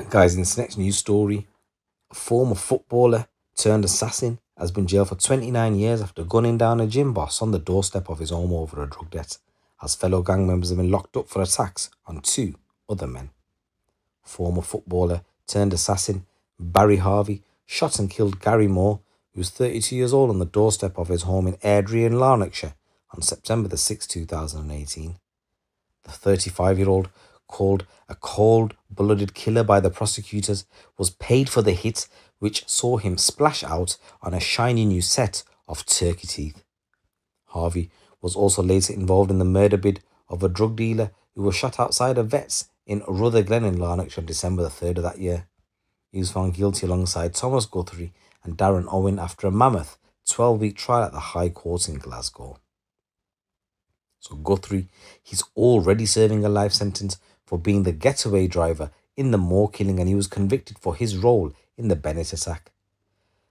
Guys, in this next news story, a former footballer turned assassin has been jailed for 29 years after gunning down a gym boss on the doorstep of his home over a drug debt, as fellow gang members have been locked up for attacks on two other men. Former footballer turned assassin Barry Harvey shot and killed Gary Moore, who was 32 years old, on the doorstep of his home in Airdrie in Lanarkshire on September 6, 2018. The 35-year-old, called a cold-blooded killer by the prosecutors, was paid for the hit, which saw him splash out on a shiny new set of turkey teeth. Harvey was also later involved in the murder bid of a drug dealer who was shot outside a vet's in Rutherglen in Lanarkshire on December 3rd of that year. He was found guilty alongside Thomas Guthrie and Darren Owen after a mammoth 12-week trial at the High Court in Glasgow. So Guthrie, he's already serving a life sentence for being the getaway driver in the Moore killing, and he was convicted for his role in the Bennett attack.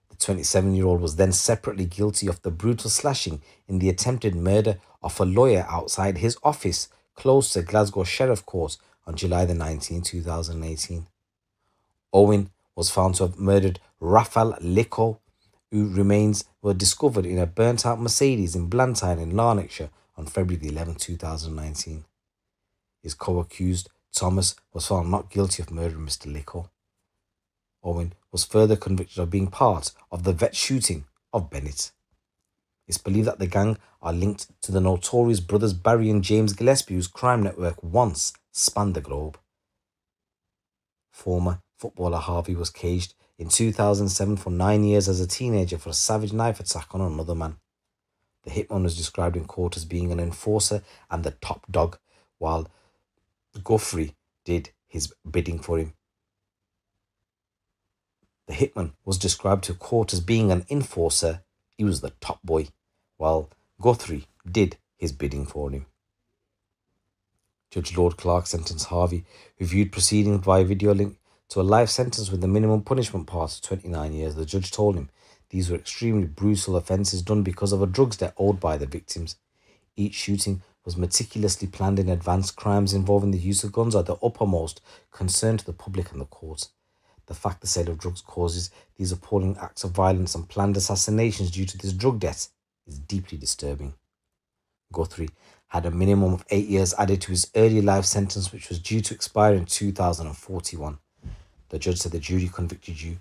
The 27-year-old was then separately guilty of the brutal slashing in the attempted murder of a lawyer outside his office close to Glasgow Sheriff Court on July 19, 2018. Owen was found to have murdered Raphael Licko, whose remains were discovered in a burnt-out Mercedes in Blantyre in Lanarkshire on February 11, 2019. His co-accused, Thomas, was found not guilty of murdering Mr. Licko. Owen was further convicted of being part of the vet shooting of Bennett. It's believed that the gang are linked to the notorious brothers Barry and James Gillespie, whose crime network once spanned the globe. Former footballer Harvey was caged in 2007 for 9 years as a teenager for a savage knife attack on another man. The hitman was described in court as being an enforcer and the top dog, while Guthrie did his bidding for him. The hitman was described to court as being an enforcer. He was the top boy, while Guthrie did his bidding for him. Judge Lord Clark sentenced Harvey, who viewed proceedings via video link, to a life sentence with the minimum punishment part of 29 years. The judge told him these were extremely brutal offences done because of a drugs debt owed by the victims. Each shooting was meticulously planned in advance. Crimes involving the use of guns are the uppermost concern to the public and the courts. The fact the sale of drugs causes these appalling acts of violence and planned assassinations due to this drug debt is deeply disturbing. Guthrie had a minimum of 8 years added to his early life sentence, which was due to expire in 2041. The judge said the jury convicted you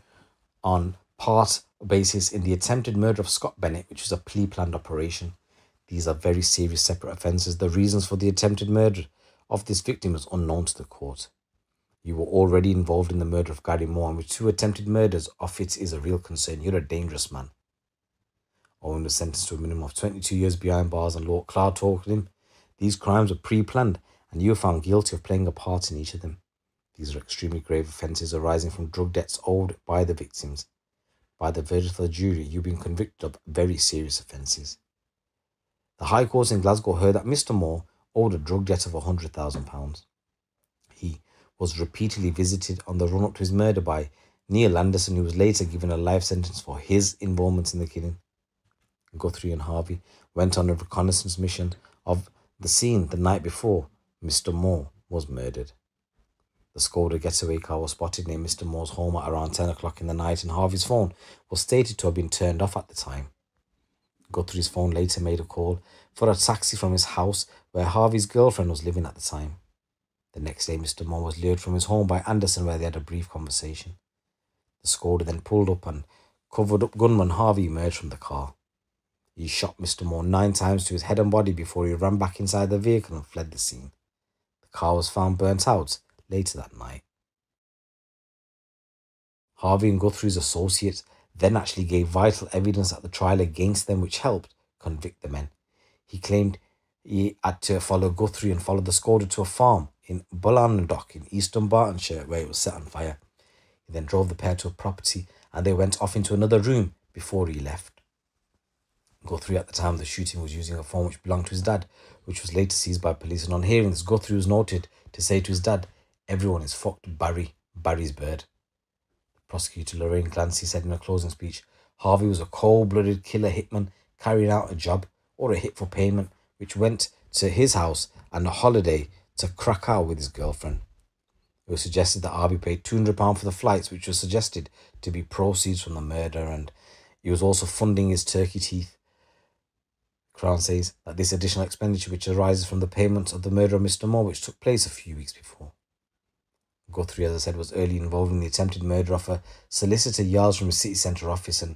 on part basis in the attempted murder of Scott Bennett, which was a planned operation. These are very serious separate offences. The reasons for the attempted murder of this victim is unknown to the court. You were already involved in the murder of Gary Moore, and with 2 attempted murders of it is a real concern. You're a dangerous man. Owen was sentenced to a minimum of 22 years behind bars, and Lord Clark told him these crimes were pre-planned and you were found guilty of playing a part in each of them. These are extremely grave offences arising from drug debts owed by the victims. By the verdict of the jury, you've been convicted of very serious offences. The High Court in Glasgow heard that Mr. Moore owed a drug debt of £100,000. He was repeatedly visited on the run-up to his murder by Neil Anderson, who was later given a life sentence for his involvement in the killing. Guthrie and Harvey went on a reconnaissance mission of the scene the night before Mr. Moore was murdered. The Skoda getaway car was spotted near Mr. Moore's home at around 10 o'clock in the night, and Harvey's phone was stated to have been turned off at the time. Guthrie's phone later made a call for a taxi from his house, where Harvey's girlfriend was living at the time. The next day, Mr. Moore was lured from his home by Anderson, where they had a brief conversation. The Skoda then pulled up, and covered-up gunman Harvey emerged from the car. He shot Mr. Moore 9 times to his head and body before he ran back inside the vehicle and fled the scene. The car was found burnt out later that night. Harvey and Guthrie's associates then actually gave vital evidence at the trial against them, which helped convict the men. He claimed he had to follow Guthrie and follow the Skoda to a farm in Bullandock in East Dunbartonshire, where it was set on fire. He then drove the pair to a property, and they went off into another room before he left. Guthrie, at the time of the shooting, was using a phone which belonged to his dad, which was later seized by police, and on hearing this, Guthrie was noted to say to his dad, "Everyone is fucked, Barry's bird." Prosecutor Lorraine Clancy said in a closing speech, Harvey was a cold-blooded killer hitman carrying out a job or a hit for payment, which went to his house and a holiday to Krakow with his girlfriend. It was suggested that Harvey paid £200 for the flights, which was suggested to be proceeds from the murder, and he was also funding his turkey teeth. Crown says that this additional expenditure, which arises from the payments of the murder of Mr. Moore, which took place a few weeks before. Guthrie, as I said, was early involved in the attempted murder of a solicitor yards from his city centre office, and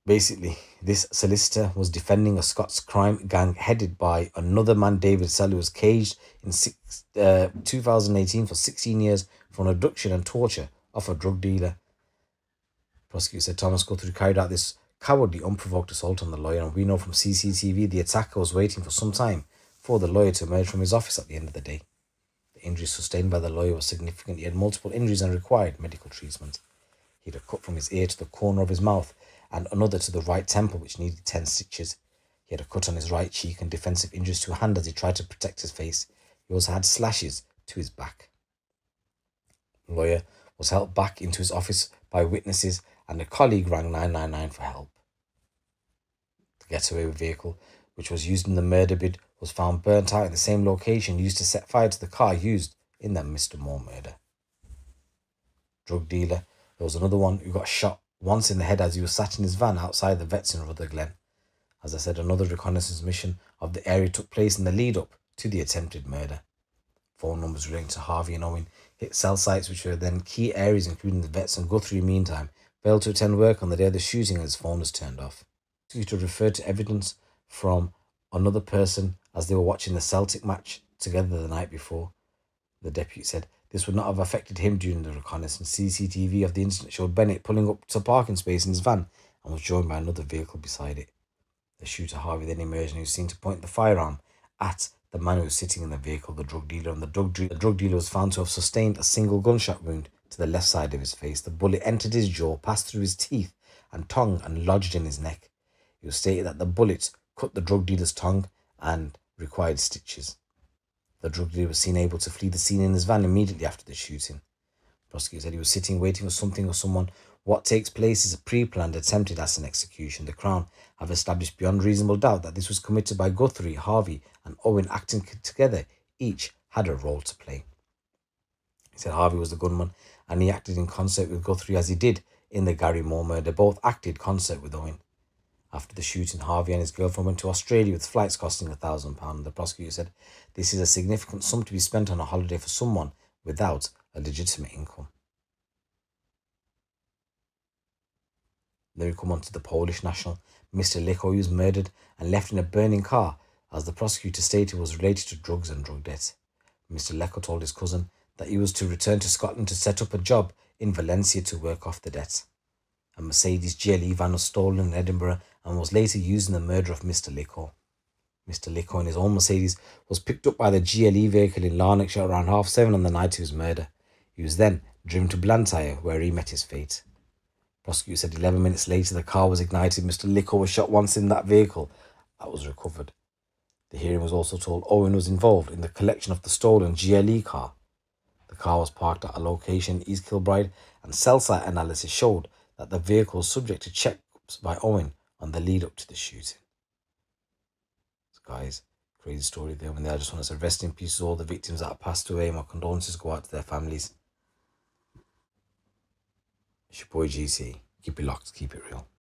basically this solicitor was defending a Scots crime gang headed by another man, David Sell, who was caged in 2018 for 16 years for an abduction and torture of a drug dealer. Prosecutor said Thomas Guthrie carried out this cowardly, unprovoked assault on the lawyer, and we know from CCTV the attacker was waiting for some time for the lawyer to emerge from his office at the end of the day. The injuries sustained by the lawyer were significant. He had multiple injuries and required medical treatment. He had a cut from his ear to the corner of his mouth and another to the right temple, which needed 10 stitches. He had a cut on his right cheek and defensive injuries to a hand as he tried to protect his face. He also had slashes to his back. The lawyer was helped back into his office by witnesses, and a colleague rang 999 for help. The getaway vehicle, which was used in the murder bid, was found burnt out in the same location used to set fire to the car used in the Mr. Moore murder. Drug dealer, there was another one who got shot once in the head as he was sat in his van outside the vets in Rutherglen. As I said, another reconnaissance mission of the area took place in the lead up to the attempted murder. Phone numbers relating to Harvey and Owen hit cell sites, which were then key areas including the vets, and Guthrie, meantime, failed to attend work on the day of the shooting and his phone was turned off. The prosecutor referred to evidence from another person as they were watching the Celtic match together the night before. The deputy said this would not have affected him during the reconnaissance. CCTV of the incident showed Bennett pulling up to a parking space in his van and was joined by another vehicle beside it. The shooter, Harvey, then emerged and he was seen to point the firearm at the man who was sitting in the vehicle, the drug dealer, and the drug dealer was found to have sustained a single gunshot wound to the left side of his face. The bullet entered his jaw, passed through his teeth and tongue, and lodged in his neck. It was stated that the bullet cut the drug dealer's tongue and required stitches. The drug dealer was seen able to flee the scene in his van immediately after the shooting. The prosecutor said he was sitting waiting for something or someone. What takes place is a pre-planned attempted assassin execution. The Crown have established beyond reasonable doubt that this was committed by Guthrie, Harvey and Owen acting together. Each had a role to play. He said Harvey was the gunman and he acted in concert with Guthrie as he did in the Gary Moore murder. Both acted concert with Owen. After the shooting, Harvey and his girlfriend went to Australia with flights costing £1,000. The prosecutor said this is a significant sum to be spent on a holiday for someone without a legitimate income. Then we come on to the Polish national, Mr. Liko, who was murdered and left in a burning car, as the prosecutor stated was related to drugs and drug debt. Mr. Liko told his cousin that he was to return to Scotland to set up a job in Valencia to work off the debt. A Mercedes GLE van was stolen in Edinburgh and was later used in the murder of Mr. Liko. Mr. Liko in his own Mercedes was picked up by the GLE vehicle in Lanarkshire around 7:30 on the night of his murder. He was then driven to Blantyre, where he met his fate. Prosecutor said 11 minutes later the car was ignited. Mr. Liko was shot once in that vehicle that was recovered. The hearing was also told Owen was involved in the collection of the stolen GLE car. The car was parked at a location in East Kilbride, and cell site analysis showed that the vehicle was subject to checks by Owen on the lead up to the shooting. So guys, crazy story there. When I just want to say rest in peace to all the victims that have passed away. My condolences go out to their families. It's your boy GC. Keep it locked, keep it real.